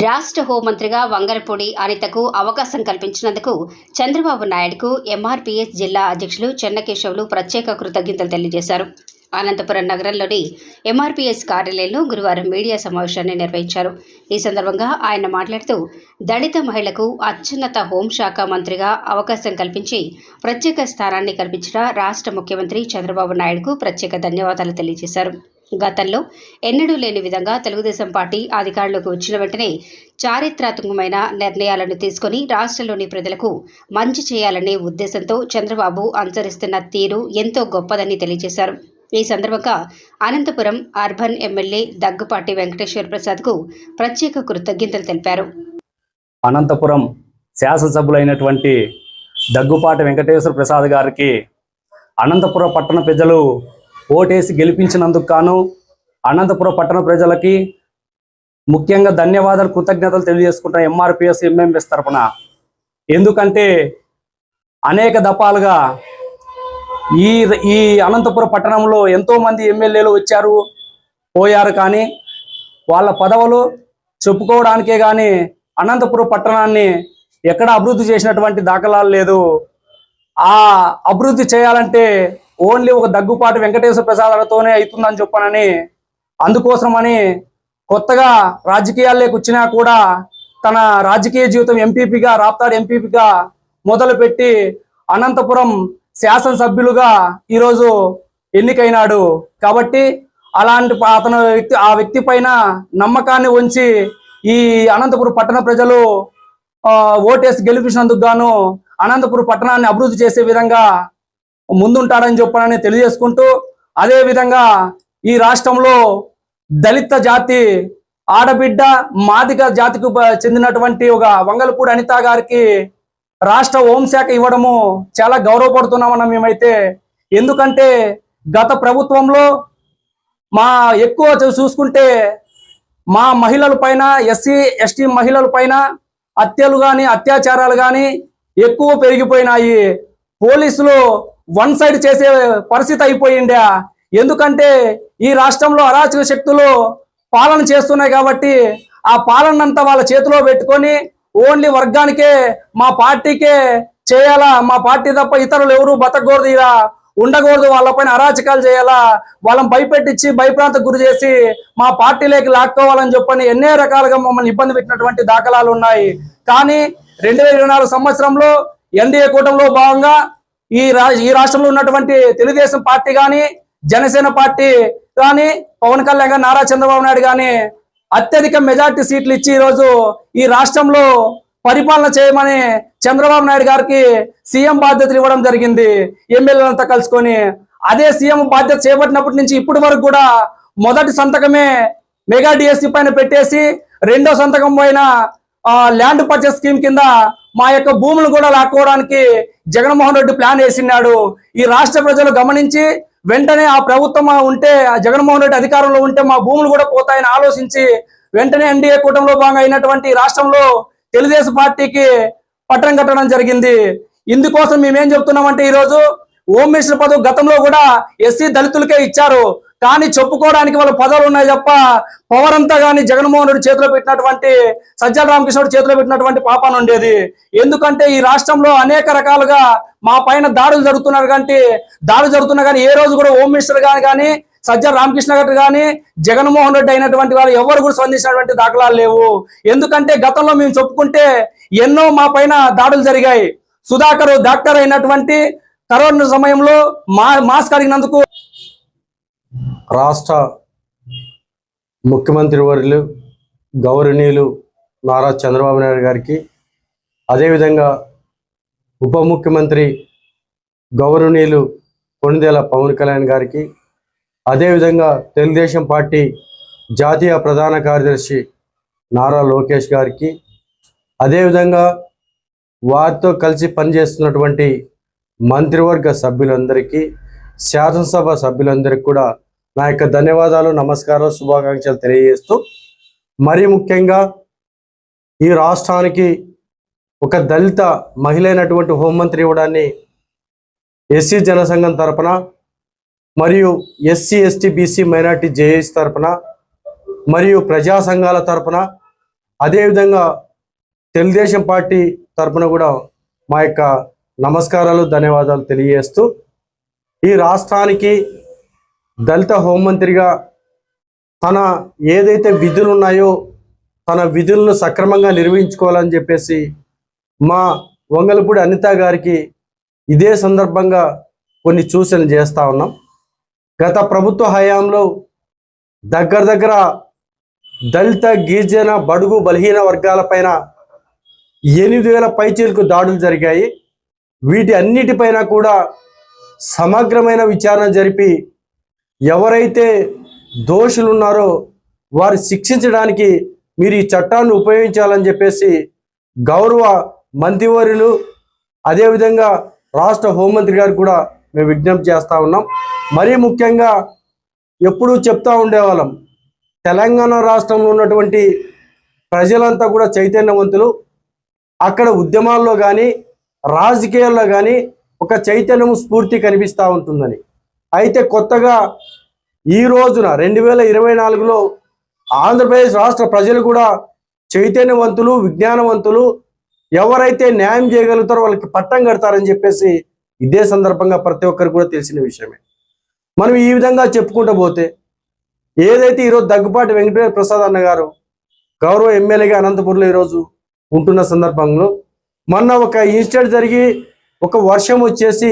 రాష్ట్ర హోంమంత్రిగా వంగలపూడి అనితకు అవకాశం కల్పించినందుకు చంద్రబాబు నాయుడుకు ఎంఆర్పీఎస్ జిల్లా అధ్యక్షులు చెన్నకేశవులు ప్రత్యేక కృతజ్ఞతలు తెలియజేశారు. అనంతపురం నగరంలోని ఎంఆర్పీఎస్ కార్యాలయంలో గురువారం మీడియా సమావేశాన్ని నిర్వహించారు. ఈ సందర్భంగా ఆయన మాట్లాడుతూ, దళిత మహిళకు అత్యున్నత హోంశాఖ మంత్రిగా అవకాశం కల్పించి ప్రత్యేక స్థానాన్ని కల్పించిన రాష్ట్ర ముఖ్యమంత్రి చంద్రబాబు నాయుడుకు ప్రత్యేక ధన్యవాదాలు తెలియజేశారు. గతంలో ఎన్నడూ లేని విధంగా తెలుగుదేశం పార్టీ అధికారంలోకి వచ్చిన వెంటనే చారిత్రాత్మకమైన నిర్ణయాలను తీసుకుని రాష్ట్రంలోని ప్రజలకు మంచి చేయాలనే ఉద్దేశంతో చంద్రబాబు అనుసరిస్తున్న తీరు ఎంతో గొప్పదని తెలియజేశారు. ఈ సందర్భంగా అనంతపురం అర్బన్ ఎమ్మెల్యే దగ్గుపాటి వెంకటేశ్వర ప్రసాద్కు ప్రత్యేక కృతజ్ఞతలు తెలిపారు. అనంతపురం శాసనసభ్యులైనటువంటి దగ్గుపాటి వెంకటేశ్వర ప్రసాద్ గారికి అనంతపురం పట్టణ ప్రజలు ఓటేసి గెలిపించినందుకు గాను అనంతపురం పట్టణ ప్రజలకి ముఖ్యంగా ధన్యవాదాలు, కృతజ్ఞతలు తెలియజేసుకుంటాం ఎంఆర్పీఎస్ ఎంఎంఎస్ తరఫున. ఎందుకంటే అనేక దఫాలుగా ఈ అనంతపురం పట్టణంలో ఎంతోమంది ఎమ్మెల్యేలు వచ్చారు పోయారు, కానీ వాళ్ళ పదవులు చెప్పుకోవడానికే కానీ అనంతపురం పట్టణాన్ని ఎక్కడ అభివృద్ధి చేసినటువంటి దాఖలాలు లేదు. ఆ అభివృద్ధి చేయాలంటే ఓన్లీ ఒక దగ్గుపాటి వెంకటేశ్వర ప్రసాద్లతోనే అవుతుందని చెప్పనని, అందుకోసమని కొత్తగా రాజకీయాల్లోకి వచ్చినా కూడా తన రాజకీయ జీవితం ఎంపీపీగా, రాప్తాడు ఎంపీపీగా మొదలుపెట్టి అనంతపురం శాసనసభ్యులుగా ఈరోజు ఎన్నికైనాడు. కాబట్టి అలాంటి ఆ వ్యక్తి పైన నమ్మకాన్ని ఉంచి ఈ అనంతపురం పట్టణ ప్రజలు ఓటేసి గెలిపించినందుకు గాను అనంతపురం పట్టణాన్ని అభివృద్ధి చేసే విధంగా ముందుంటాడని చెప్పనని తెలియజేసుకుంటూ, అదేవిధంగా ఈ రాష్ట్రంలో దళిత జాతి ఆడబిడ్డ మాదిగ జాతికి చెందినటువంటి ఒక వంగలపూడి అనిత గారికి రాష్ట్ర హోంశాఖ ఇవ్వడము చాలా గౌరవపడుతున్నామన్న మేమైతే. ఎందుకంటే గత ప్రభుత్వంలో ఎక్కువ చూసుకుంటే మా మహిళల పైన, ఎస్సీ ఎస్టీ మహిళల పైన హత్యలు కానీ అత్యాచారాలు కానీ ఎక్కువ పెరిగిపోయినాయి. పోలీసులు వన్ సైడ్ చేసే పరిస్థితి అయిపోయిందా. ఎందుకంటే ఈ రాష్ట్రంలో అరాచక శక్తులు పాలన చేస్తున్నాయి కాబట్టి ఆ పాలనంతా వాళ్ళ చేతిలో పెట్టుకొని ఓన్లీ వర్గానికే, మా పార్టీకే చేయాలా, మా పార్టీ తప్ప ఇతరులు ఎవరు బతకూడదు, ఇలా ఉండకూడదు, వాళ్ళపైన అరాచకాలు చేయాలా, వాళ్ళని భయపెట్టించి భయప్రాంతకు గురి చేసి మా పార్టీలోకి లాక్కోవాలని చెప్పని ఎన్నో రకాలుగా మమ్మల్ని ఇబ్బంది పెట్టినటువంటి దాఖలాలు ఉన్నాయి. కానీ 2024 సంవత్సరంలో ఎన్డీఏ కూటమిలో భాగంగా ఈ రాష్ట్రంలో ఉన్నటువంటి తెలుగుదేశం పార్టీ కానీ, జనసేన పార్టీ కానీ, పవన్ కళ్యాణ్ గారు, నారా చంద్రబాబు నాయుడు కానీ అత్యధిక మెజార్టీ సీట్లు ఇచ్చి ఈరోజు ఈ రాష్ట్రంలో పరిపాలన చేయమని చంద్రబాబు నాయుడు గారికి సీఎం బాధ్యతలు ఇవ్వడం జరిగింది ఎమ్మెల్యేలంతా కలుసుకొని. అదే సీఎం బాధ్యత చేపట్టినప్పటి నుంచి ఇప్పటి వరకు కూడా మొదటి సంతకమే మెగా డిఎస్సీ పైన పెట్టేసి, రెండో సంతకం పైన ల్యాండ్ పర్చేస్ స్కీమ్ కింద మా యొక్క భూములు కూడా లాక్కోవడానికి జగన్మోహన్ రెడ్డి ప్లాన్ వేసినాడు. ఈ రాష్ట్ర ప్రజలు గమనించి వెంటనే ఆ ప్రభుత్వం ఉంటే, జగన్మోహన్ రెడ్డి అధికారంలో ఉంటే మా భూములు కూడా పోతాయని ఆలోచించి వెంటనే ఎన్డీఏ కూటమిలో భాగంగా అయినటువంటి రాష్ట్రంలో తెలుగుదేశం పార్టీకి పట్టం కట్టడం జరిగింది. ఇందుకోసం మేమేం చెప్తున్నామంటే, ఈరోజు హోమ్ మినిస్టర్ పదవి గతంలో కూడా ఎస్సీ దళితులకే ఇచ్చారు, కానీ చెప్పుకోవడానికి వాళ్ళ పదవులు ఉన్నాయి తప్ప పవర్ అంతా కానీ జగన్మోహన్ రెడ్డి చేతిలో పెట్టినటువంటి, సజ్జల రామకృష్ణుడు చేతిలో పెట్టినటువంటి పాపాన ఉండేది. ఎందుకంటే ఈ రాష్ట్రంలో అనేక రకాలుగా మా పైన దాడులు జరుగుతున్నా కానీ ఏ రోజు కూడా హోమ్ మినిస్టర్ కానీ సజ్జల రామకృష్ణ గారు కానీ జగన్మోహన్ రెడ్డి అయినటువంటి వాళ్ళు ఎవరు కూడా స్పందించినటువంటి దాఖలాలు లేవు. ఎందుకంటే గతంలో మేము చెప్పుకుంటే ఎన్నో మా పైన దాడులు జరిగాయి. సుధాకర్ డాక్టర్ అయినటువంటి కరోనా సమయంలో మాస్క్ అడిగినందుకు రాష్ట్ర ముఖ్యమంత్రి వర్యులు గౌరవనీయులు నారా చంద్రబాబు నాయుడు గారికి, అదేవిధంగా ఉప ముఖ్యమంత్రి గౌరవనీయులు కొణిదెల పవన్ కళ్యాణ్ గారికి, అదేవిధంగా తెలుగుదేశం పార్టీ జాతీయ ప్రధాన కార్యదర్శి నారా లోకేష్ గారికి, అదేవిధంగా వారితో కలిసి పనిచేస్తున్నటువంటి మంత్రివర్గ సభ్యులందరికీ, శాసనసభ సభ్యులందరికీ కూడా నా యొక్క ధన్యవాదాలు, నమస్కారాలు, శుభాకాంక్షలు తెలియజేస్తూ, మరీ ముఖ్యంగా ఈ రాష్ట్రానికి ఒక దళిత మహిళ అయినటువంటి హోంమంత్రి ఇవ్వడాన్ని ఎస్సీ జనసంఘం తరపున మరియు SC ST BC minority JAC తరపున మరియు ప్రజా సంఘాల తరపున అదేవిధంగా తెలుగుదేశం పార్టీ తరపున కూడా మా యొక్క నమస్కారాలు, ధన్యవాదాలు తెలియజేస్తూ ఈ రాష్ట్రానికి దళిత హోంమంత్రిగా తన ఏదైతే విధులు ఉన్నాయో తన విధులను సక్రమంగా నిర్వహించుకోవాలని చెప్పేసి మా వంగలపూడి అనిత గారికి ఇదే సందర్భంగా కొన్ని సూచనలు చేస్తూ ఉన్నాం. గత ప్రభుత్వ హయాంలో దగ్గర దళిత, గిరిజన, బడుగు, బలహీన వర్గాలపైన 8,000 పైచీలకు దాడులు జరిగాయి. వీటి అన్నిటిపైన కూడా సమగ్రమైన విచారణ జరిపి ఎవరైతే దోషులు ఉన్నారో వారు శిక్షించడానికి మీరు ఈ చట్టాన్ని ఉపయోగించాలని చెప్పేసి గౌరవ మంత్రివర్యులు అదేవిధంగా రాష్ట్ర హోంమంత్రి గారు కూడా మేము విజ్ఞప్తి చేస్తూ ఉన్నాం. మరీ ముఖ్యంగా ఎప్పుడూ చెప్తా ఉండేవాళ్ళం, తెలంగాణ రాష్ట్రంలో ఉన్నటువంటి ప్రజలంతా కూడా చైతన్యవంతులు. అక్కడ ఉద్యమాల్లో కానీ రాజకీయాల్లో కానీ ఒక చైతన్యం, స్ఫూర్తి కనిపిస్తూ ఉంటుందని. అయితే కొత్తగా ఈ రోజున 2024లో ఆంధ్రప్రదేశ్ రాష్ట్ర ప్రజలు కూడా చైతన్యవంతులు, విజ్ఞానవంతులు, ఎవరైతే న్యాయం చేయగలుగుతారో వాళ్ళకి పట్టం కడతారని చెప్పేసి ఇదే సందర్భంగా ప్రతి ఒక్కరికి కూడా తెలిసిన విషయమే. మనం ఈ విధంగా చెప్పుకుంటూ పోతే ఏదైతే ఈరోజు దగ్గుపాటి వెంకటేశ్వర ప్రసాద్ అన్న గారు గౌరవ ఎమ్మెల్యేగా అనంతపురంలో ఈరోజు ఉంటున్న సందర్భంలో మొన్న ఒక ఇన్సిడెంట్ జరిగి ఒక వర్షం వచ్చేసి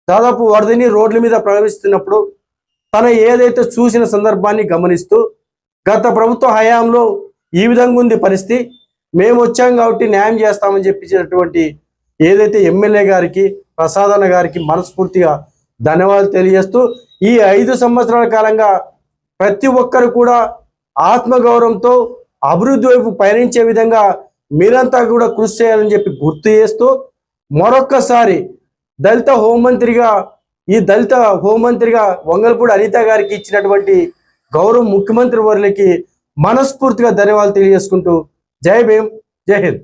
దాదాపు వరదని రోడ్ల మీద ప్రవేశిస్తున్నప్పుడు తన ఏదైతే చూసిన సందర్భాన్ని గమనిస్తూ గత ప్రభుత్వ హయాంలో ఈ విధంగా ఉంది పరిస్థితి, మేము వచ్చాం కాబట్టి న్యాయం చేస్తామని చెప్పించినటువంటి ఏదైతే ఎమ్మెల్యే గారికి, ప్రసాదన్న గారికి మనస్ఫూర్తిగా ధన్యవాదాలు తెలియజేస్తూ ఈ 5 సంవత్సరాల కాలంగా ప్రతి ఒక్కరు కూడా ఆత్మగౌరవంతో అభివృద్ధి వైపు పయనించే విధంగా మీరంతా కూడా కృషి చేయాలని చెప్పి గుర్తు చేస్తూ మరొక్కసారి దళిత హోంమంత్రిగా వంగలపూడి అనిత గారికి ఇచ్చినటువంటి గౌరవ ముఖ్యమంత్రి వర్యులకి మనస్ఫూర్తిగా ధన్యవాదాలు తెలియజేసుకుంటూ జై భీమ్, జై హింద్.